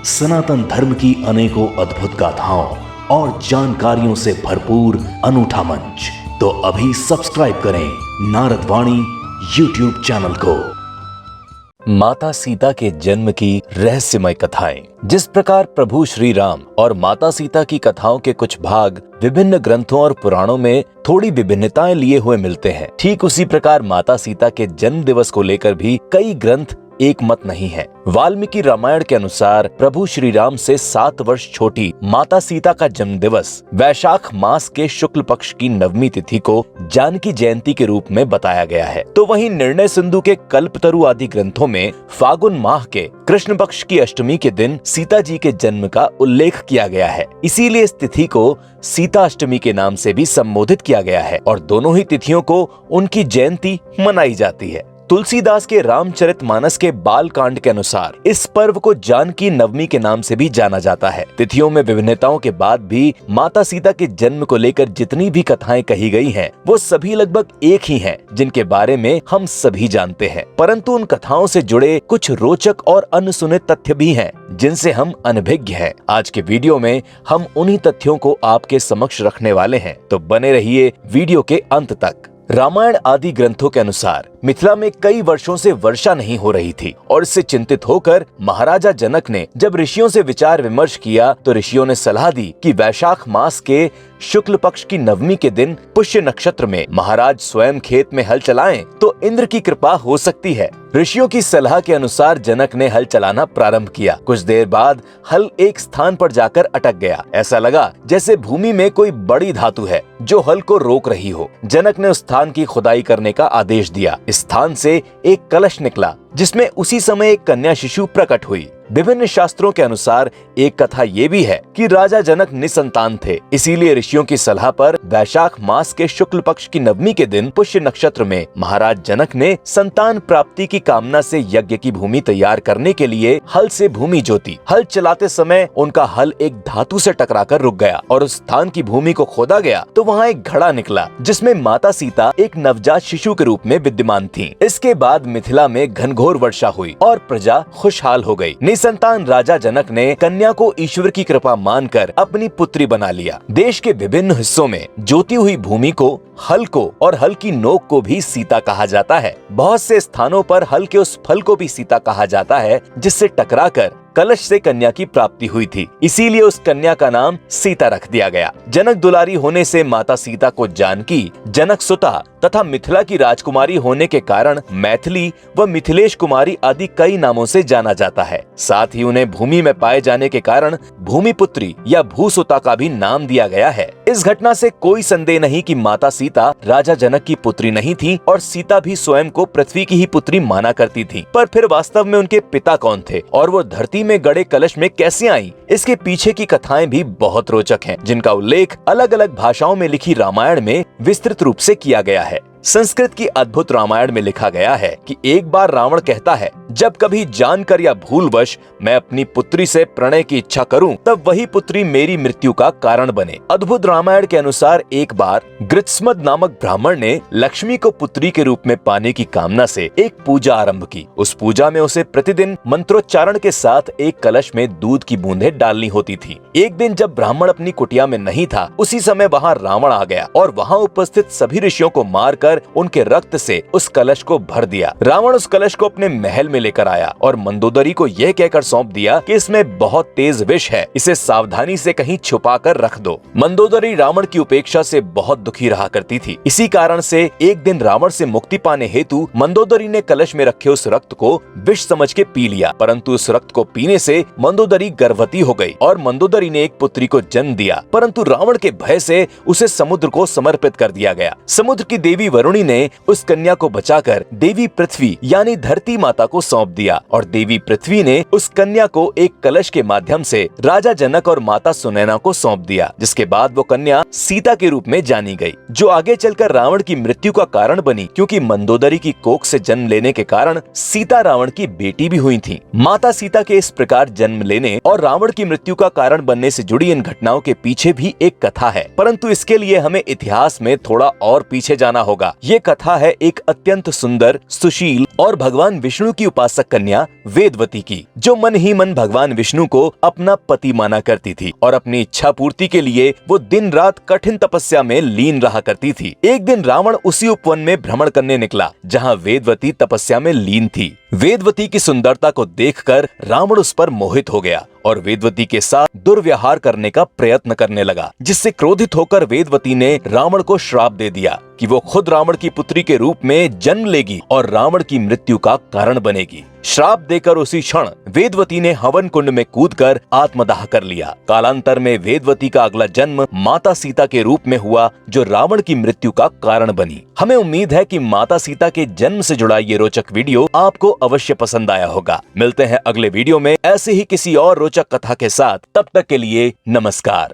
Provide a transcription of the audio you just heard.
सनातन धर्म की अनेकों अद्भुत गाथाओं और जानकारियों से भरपूर अनूठा मंच। तो अभी सब्सक्राइब करें नारद वाणी यूट्यूब चैनल को। माता सीता के जन्म की रहस्यमय कथाएं। जिस प्रकार प्रभु श्री राम और माता सीता की कथाओं के कुछ भाग विभिन्न ग्रंथों और पुराणों में थोड़ी विभिन्नताएं लिए हुए मिलते हैं, ठीक उसी प्रकार माता सीता के जन्म दिवस को लेकर भी कई ग्रंथ एक मत नहीं है। वाल्मीकि रामायण के अनुसार प्रभु श्री राम से 7 वर्ष छोटी माता सीता का जन्म दिवस वैशाख मास के शुक्ल पक्ष की नवमी तिथि को जानकी जयंती के रूप में बताया गया है। तो वहीं निर्णय सिंधु के कल्पतरु आदि ग्रंथों में फागुन माह के कृष्ण पक्ष की अष्टमी के दिन सीता जी के जन्म का उल्लेख किया गया है। इसीलिए इस तिथि को सीता अष्टमी के नाम से भी संबोधित किया गया है और दोनों ही तिथियों को उनकी जयंती मनाई जाती है। तुलसीदास के रामचरितमानस के बाल कांड के अनुसार इस पर्व को जानकी नवमी के नाम से भी जाना जाता है। तिथियों में विभिन्नताओं के बाद भी माता सीता के जन्म को लेकर जितनी भी कथाएं कही गई हैं, वो सभी लगभग एक ही हैं, जिनके बारे में हम सभी जानते हैं। परंतु उन कथाओं से जुड़े कुछ रोचक और अनसुने तथ्य भी हैं, जिनसे हम अनभिज्ञ हैं। आज के वीडियो में हम उन्हीं तथ्यों को आपके समक्ष रखने वाले हैं, तो बने रहिए वीडियो के अंत तक। रामायण आदि ग्रंथों के अनुसार मिथिला में कई वर्षों से वर्षा नहीं हो रही थी और इससे चिंतित होकर महाराजा जनक ने जब ऋषियों से विचार विमर्श किया तो ऋषियों ने सलाह दी कि वैशाख मास के शुक्ल पक्ष की नवमी के दिन पुष्य नक्षत्र में महाराज स्वयं खेत में हल चलाएं तो इंद्र की कृपा हो सकती है। ऋषियों की सलाह के अनुसार जनक ने हल चलाना प्रारंभ किया। कुछ देर बाद हल एक स्थान पर जाकर अटक गया। ऐसा लगा जैसे भूमि में कोई बड़ी धातु है जो हल को रोक रही हो। जनक ने उस स्थान की खुदाई करने का आदेश दिया। इस स्थान से एक कलश निकला जिसमें उसी समय एक कन्या शिशु प्रकट हुई। विभिन्न शास्त्रों के अनुसार एक कथा ये भी है कि राजा जनक निसंतान थे, इसीलिए ऋषियों की सलाह पर वैशाख मास के शुक्ल पक्ष की नवमी के दिन पुष्य नक्षत्र में महाराज जनक ने संतान प्राप्ति की कामना से यज्ञ की भूमि तैयार करने के लिए हल से भूमि जोती। हल चलाते समय उनका हल एक धातु से टकराकर रुक गया और उस स्थान की भूमि को खोदा गया तो वहाँ एक घड़ा निकला जिसमें माता सीता एक नवजात शिशु के रूप में विद्यमान थी। इसके बाद मिथिला में घनघोर वर्षा हुई और प्रजा खुशहाल हो गई। निसंतान राजा जनक ने कन्या को ईश्वर की कृपा मानकर अपनी पुत्री बना लिया। देश के विभिन्न हिस्सों में जोती हुई भूमि को, हल को और हल की नोक को भी सीता कहा जाता है। बहुत से स्थानों पर हल के उस फल को भी सीता कहा जाता है जिससे टकराकर कलश से कन्या की प्राप्ति हुई थी। इसीलिए उस कन्या का नाम सीता रख दिया गया। जनक दुलारी होने से माता सीता को जानकी, जनक सुता तथा मिथिला की राजकुमारी होने के कारण मैथिली व मिथिलेश कुमारी आदि कई नामों से जाना जाता है। साथ ही उन्हें भूमि में पाए जाने के कारण भूमिपुत्री या भूसुता का भी नाम दिया गया है। इस घटना से कोई संदेह नहीं कि माता सीता राजा जनक की पुत्री नहीं थी और सीता भी स्वयं को पृथ्वी की ही पुत्री माना करती थी। पर फिर वास्तव में उनके पिता कौन थे और वो धरती में गड़े कलश में कैसे आई, इसके पीछे की कथाएं भी बहुत रोचक हैं, जिनका उल्लेख अलग अलग भाषाओं में लिखी रामायण में विस्तृत रूप से किया गया है। संस्कृत की अद्भुत रामायण में लिखा गया है कि एक बार रावण कहता है, जब कभी जानकर या भूलवश मैं अपनी पुत्री से प्रणय की इच्छा करूं, तब वही पुत्री मेरी मृत्यु का कारण बने। अद्भुत रामायण के अनुसार एक बार गृत्समद नामक ब्राह्मण ने लक्ष्मी को पुत्री के रूप में पाने की कामना से एक पूजा आरंभ की। उस पूजा में उसे प्रतिदिन मंत्रोच्चारण के साथ एक कलश में दूध की बूंदें डालनी होती थी। एक दिन जब ब्राह्मण अपनी कुटिया में नहीं था, उसी समय वहाँ रावण आ गया और वहाँ उपस्थित सभी ऋषियों को मारकर उनके रक्त से उस कलश को भर दिया। रावण उस कलश को अपने महल में लेकर आया और मंदोदरी को यह कहकर सौंप दिया कि इसमें बहुत तेज विष है, इसे सावधानी से कहीं छुपा कर रख दो। मंदोदरी रावण की उपेक्षा से बहुत दुखी रहा करती थी। इसी कारण से एक दिन रावण से मुक्ति पाने हेतु मंदोदरी ने कलश में रखे उस रक्त को विष समझ के पी लिया। परंतु उस रक्त को पीने से मंदोदरी गर्भवती हो गई और मंदोदरी ने एक पुत्री को जन्म दिया। परंतु रावण के भय से उसे समुद्र को समर्पित कर दिया गया। समुद्र की देवी वरुणी ने उस कन्या को बचाकर देवी पृथ्वी यानी धरती माता को सौंप दिया और देवी पृथ्वी ने उस कन्या को एक कलश के माध्यम से राजा जनक और माता सुनैना को सौंप दिया, जिसके बाद वो कन्या सीता के रूप में जानी गई, जो आगे चलकर रावण की मृत्यु का कारण बनी, क्योंकि मंदोदरी की कोख से जन्म लेने के कारण सीता रावण की बेटी भी हुई थी। माता सीता के इस प्रकार जन्म लेने और रावण की मृत्यु का कारण बनने से जुड़ी इन घटनाओं के पीछे भी एक कथा है, परंतु इसके लिए हमें इतिहास में थोड़ा और पीछे जाना होगा। लगा। ये कथा है एक अत्यंत सुंदर, सुशील और भगवान विष्णु की उपासक कन्या वेदवती की, जो मन ही मन भगवान विष्णु को अपना पति माना करती थी और अपनी इच्छा पूर्ति के लिए वो दिन रात कठिन तपस्या में लीन रहा करती थी। एक दिन रावण उसी उपवन में भ्रमण करने निकला जहाँ वेदवती तपस्या में लीन थी। वेदवती की सुंदरता को देखकर रावण उस पर मोहित हो गया और वेदवती के साथ दुर्व्यवहार करने का प्रयत्न करने लगा, जिससे क्रोधित होकर वेदवती ने रावण को श्राप दे दिया कि वो खुद रावण की पुत्री के रूप में जन्म लेगी और रावण की मृत्यु का कारण बनेगी। श्राप देकर उसी क्षण वेदवती ने हवन कुंड में कूदकर आत्मदाह कर लिया। कालांतर में वेदवती का अगला जन्म माता सीता के रूप में हुआ, जो रावण की मृत्यु का कारण बनी। हमें उम्मीद है कि माता सीता के जन्म से जुड़ा ये रोचक वीडियो आपको अवश्य पसंद आया होगा। मिलते हैं अगले वीडियो में ऐसे ही किसी और रोचक कथा के साथ। तब तक के लिए नमस्कार।